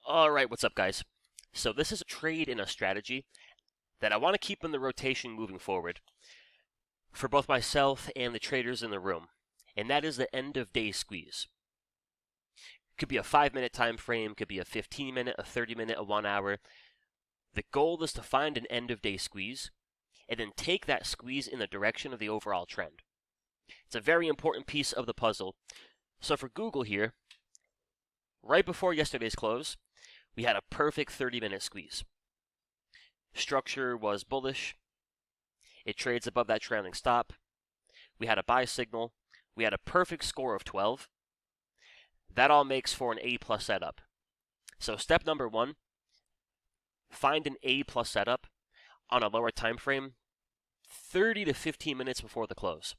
Alright, what's up guys? So this is a trade and a strategy that I want to keep in the rotation moving forward for both myself and the traders in the room. And that is the end of day squeeze. Could be a 5-minute time frame, could be a 15-minute, a 30-minute, a 1 hour. The goal is to find an end of day squeeze and then take that squeeze in the direction of the overall trend. It's a very important piece of the puzzle. So for Google here, right before yesterday's close, we had a perfect 30-minute squeeze. Structure was bullish. It trades above that trailing stop. We had a buy signal. We had a perfect score of 12. That all makes for an A+ setup. So step number 1, find an A+ setup on a lower time frame, 30 to 15 minutes before the close.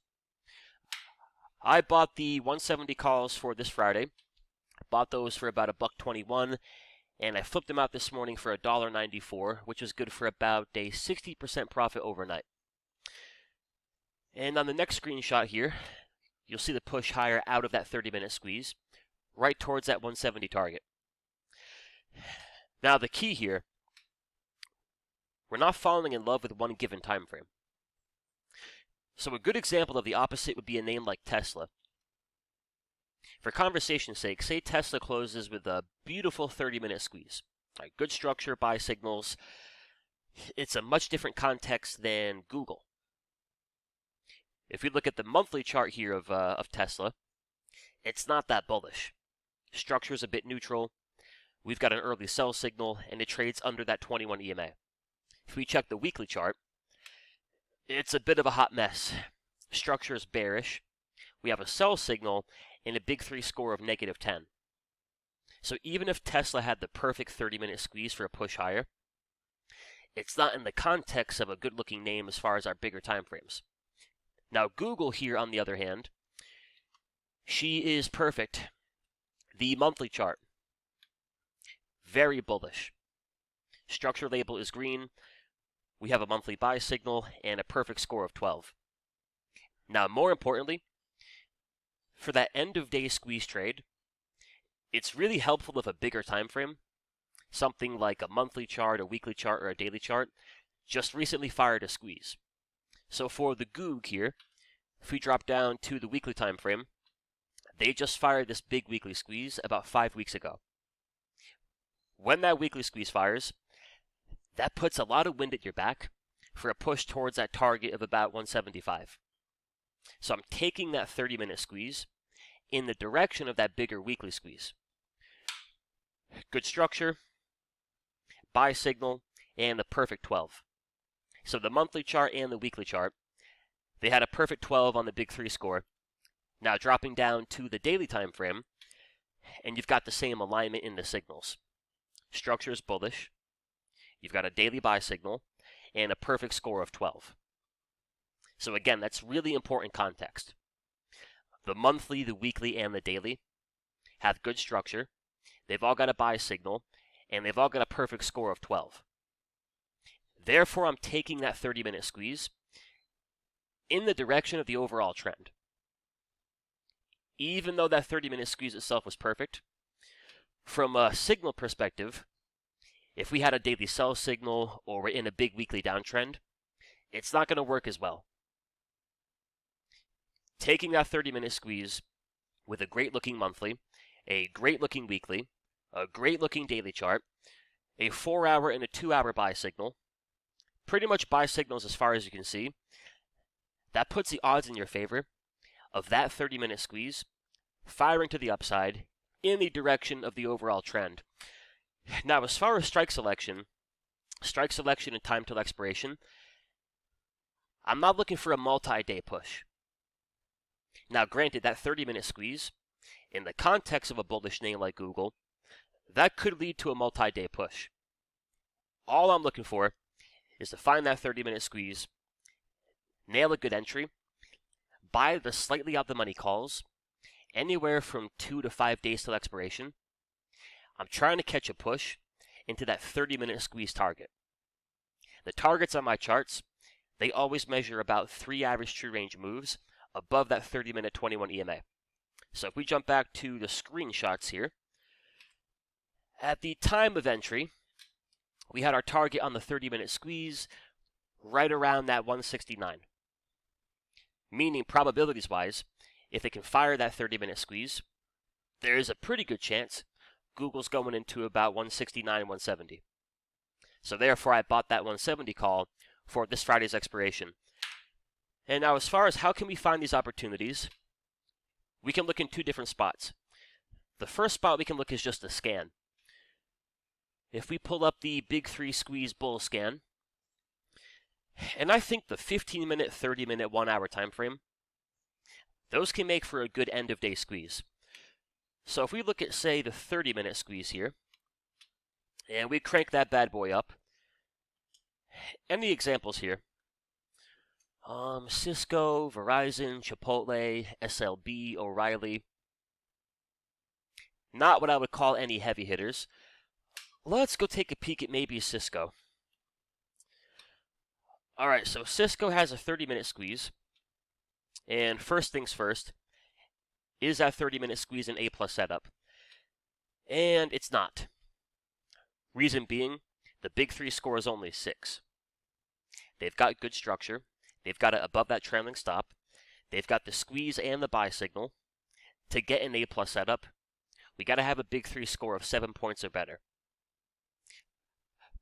I bought the 170 calls for this Friday. Bought those for about $1.21, and I flipped them out this morning for $1.94, which was good for about a 60% profit overnight. And on the next screenshot here, you'll see the push higher out of that 30-minute squeeze, right towards that 170 target. Now the key here, we're not falling in love with one given time frame. So a good example of the opposite would be a name like Tesla. For conversation's sake, say Tesla closes with a beautiful 30-minute squeeze. Right, good structure, buy signals. It's a much different context than Google. If we look at the monthly chart here of Tesla, it's not that bullish. Structure's a bit neutral. We've got an early sell signal, and it trades under that 21 EMA. If we check the weekly chart, it's a bit of a hot mess. Structure is bearish. We have a sell signal and a big 3 score of -10. So even if Tesla had the perfect 30-minute squeeze for a push higher, it's not in the context of a good-looking name as far as our bigger time frames. Now Google here, on the other hand, she is perfect. The monthly chart, very bullish. Structure label is green. We have a monthly buy signal and a perfect score of 12. Now, more importantly, for that end of day squeeze trade, it's really helpful with a bigger time frame, something like a monthly chart, a weekly chart, or a daily chart, just recently fired a squeeze. So for the Goog here, if we drop down to the weekly time frame, they just fired this big weekly squeeze about 5 weeks ago. When that weekly squeeze fires, that puts a lot of wind at your back for a push towards that target of about 175. So I'm taking that 30-minute squeeze in the direction of that bigger weekly squeeze. Good structure, buy signal, and the perfect 12. So the monthly chart and the weekly chart, they had a perfect 12 on the big 3 score. Now dropping down to the daily time frame, and you've got the same alignment in the signals. Structure is bullish. You've got a daily buy signal and a perfect score of 12. So again, that's really important context. The monthly, the weekly, and the daily have good structure. They've all got a buy signal, and they've all got a perfect score of 12. Therefore, I'm taking that 30-minute squeeze in the direction of the overall trend. Even though that 30-minute squeeze itself was perfect, from a signal perspective, if we had a daily sell signal or we're in a big weekly downtrend, it's not going to work as well. Taking that 30-minute squeeze with a great-looking monthly, a great-looking weekly, a great-looking daily chart, a 4-hour and a 2-hour buy signal, pretty much buy signals as far as you can see, that puts the odds in your favor of that 30-minute squeeze firing to the upside in the direction of the overall trend. Now, as far as strike selection and time till expiration, I'm not looking for a multi-day push. Now, granted, that 30-minute squeeze, in the context of a bullish name like Google, that could lead to a multi-day push. All I'm looking for is to find that 30-minute squeeze, nail a good entry, buy the slightly out the money calls, anywhere from 2 to 5 days till expiration. I'm trying to catch a push into that 30-minute squeeze target. The targets on my charts, they always measure about 3 average true range moves above that 30-minute 21 EMA. So if we jump back to the screenshots here, At the time of entry, we had our target on the 30-minute squeeze right around that 169. Meaning, probabilities-wise, if they can fire that 30-minute squeeze, there is a pretty good chance Google's going into about 169, 170. So therefore, I bought that 170 call for this Friday's expiration. And now, as far as how can we find these opportunities, we can look in two different spots. The first spot we can look is just a scan. If we pull up the Big 3 Squeeze Bull scan, and I think the 15-minute, 30-minute, 1-hour time frame, those can make for a good end-of-day squeeze. So if we look at, say, the 30-minute squeeze here, and we crank that bad boy up, any examples here? Cisco, Verizon, Chipotle, SLB, O'Reilly. Not what I would call any heavy hitters. Let's go take a peek at maybe Cisco. Alright, so Cisco has a 30-minute squeeze. And first things first, is that 30-minute squeeze an A+ setup? And it's not. Reason being, the Big 3 score is only 6. They've got good structure. They've got it above that trailing stop. They've got the squeeze and the buy signal. To get an A+ setup, we got to have a Big 3 score of 7 points or better.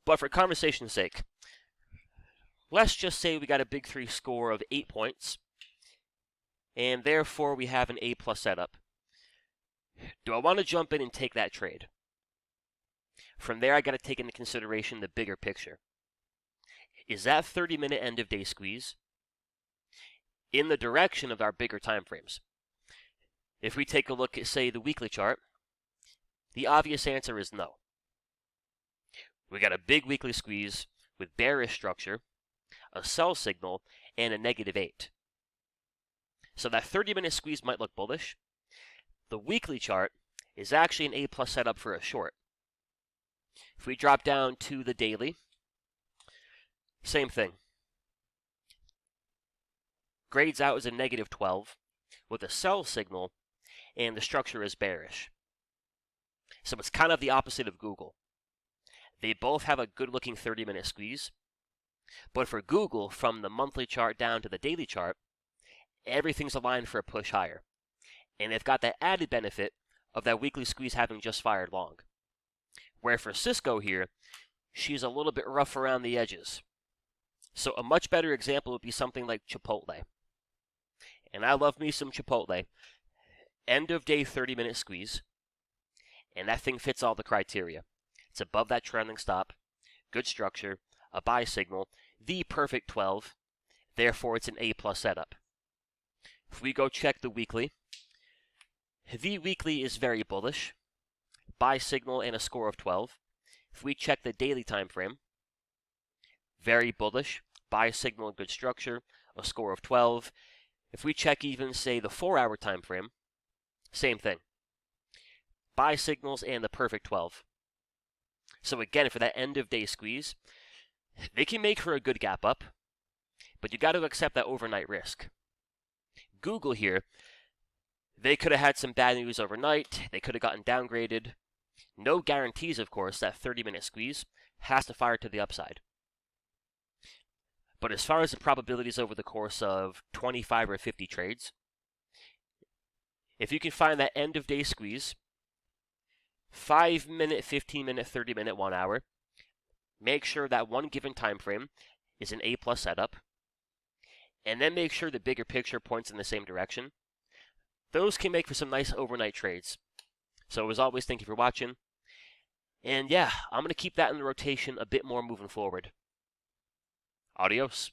But for conversation's sake, let's just say we got a Big 3 score of 8 points, and therefore we have an A+ setup. Do I want to jump in and take that trade? From there, I got to take into consideration the bigger picture. Is that 30-minute end-of-day squeeze in the direction of our bigger time frames? If we take a look at, say, the weekly chart, the obvious answer is no. We got a big weekly squeeze with bearish structure, a sell signal, and a -8. So that 30-minute squeeze might look bullish. The weekly chart is actually an A+ setup for a short. If we drop down to the daily, same thing. Grades out as a -12 with a sell signal, and the structure is bearish. So it's kind of the opposite of Google. They both have a good-looking 30-minute squeeze, but for Google, from the monthly chart down to the daily chart, everything's aligned for a push higher. And they've got that added benefit of that weekly squeeze having just fired long. Where for Cisco here, she's a little bit rough around the edges. So a much better example would be something like Chipotle. And I love me some Chipotle. End of day 30-minute squeeze. And that thing fits all the criteria. It's above that trailing stop, good structure, a buy signal, the perfect 12. Therefore, it's an A+ setup. If we go check the weekly is very bullish. Buy signal and a score of 12. If we check the daily time frame, very bullish. Buy signal and good structure, a score of 12. If we check even, say, the 4-hour time frame, same thing. Buy signals and the perfect 12. So again, for that end-of-day squeeze, they can make for a good gap up, but you got to accept that overnight risk. Google here, they could have had some bad news overnight. They could have gotten downgraded. No guarantees, of course, that 30-minute squeeze has to fire to the upside. But as far as the probabilities over the course of 25 or 50 trades, if you can find that end-of-day squeeze, 5-minute, 15-minute, 30-minute, 1 hour, make sure that one given time frame is an A+ setup, and then make sure the bigger picture points in the same direction. Those can make for some nice overnight trades. So as always, thank you for watching. And yeah, I'm going to keep that in the rotation a bit more moving forward. Adios.